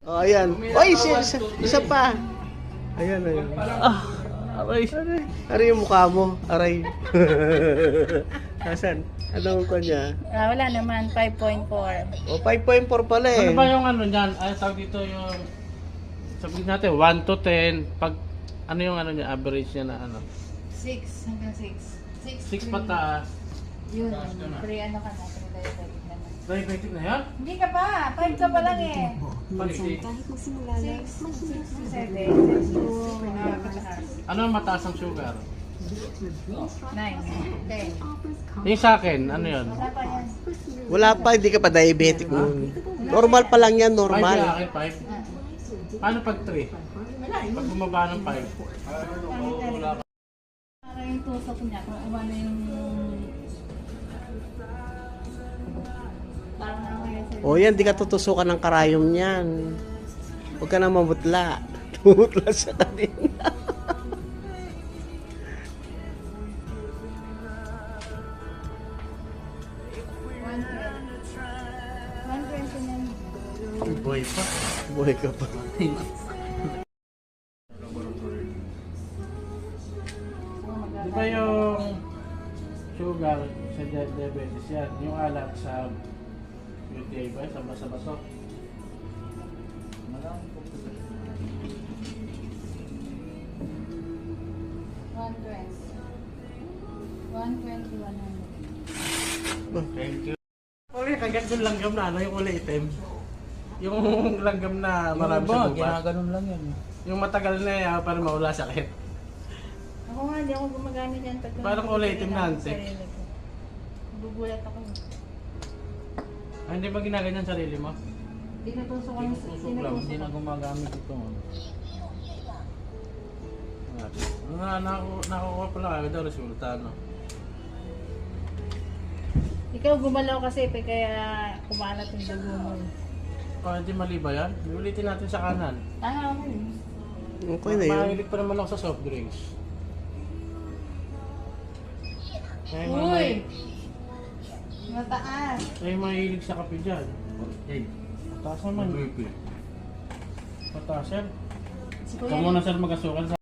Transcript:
Oh, ayan. Oy, isa pa. Ayan, ayan. Aray. Aray yung mukha mo. Aray. Nasaan? Anong ko niya? Wala naman, 5.4. O, 5.4 pala eh. Ano ba yung ano dyan? Ay, tawag dito yung... Sabihin natin, 1 to 10. Pag ano yung ano niya, average niya na ano? 6 hanggang 6. 6 pataas. Yun, ano ka na, diabetic naman. Diabetic na yan? Hindi ka pa, 5 ka pa lang eh. Palitik. 6, 7, 2, pataas. Ano ang mataas ang sugar? 9, 10. Yung sa akin, ano yun? Wala pa yan. Wala pa, hindi ka pa diabetic nun. Normal pa lang yan, 5 yung normal. akin, 5. Paano pag 3? Pag bumaba ng 5? Para yung tusok niya, kung umano yung... Parang ano kaya sa'yo. O yan, di ka tutusukan ng karayom niyan. Huwag ka na mamutla. Tumutla sa kanina. Boy pa. Buhay ka pa. Di ba yung sugar sa diabetes yan? Yung alak sa UTI ba? Sa basa-baso? Thank you. Uli, kagat yung langgam na ano, yung uli itim. Yung langgam na marami sa gubat. Ginaganon lang yan. Yung matagal na yan para mawala sakit. Ako nga, hindi ako gumagamit yan. Parang kulay itim na antik. Bubulat ako. Ah, hindi ba ginaganyan sarili mo? Tinutusok ko Tinutusok lang, Hindi na gumagamit ito. Nakukuha pala agad ang resulta, no? Ikaw gumalaw kasi kaya kumalat yung dugo mo. Ah, hindi mali ba yan? Ulitin natin sa kanan. Tama ako eh. Okay na yun. Mahilig pa naman ako sa soft drinks. Ay, Uy! Mataas. Ay, mahilig sa kape dyan. Hey, Mataas naman. MVP. Mataas yan. Si Ikaw muna sir mag-asukal sa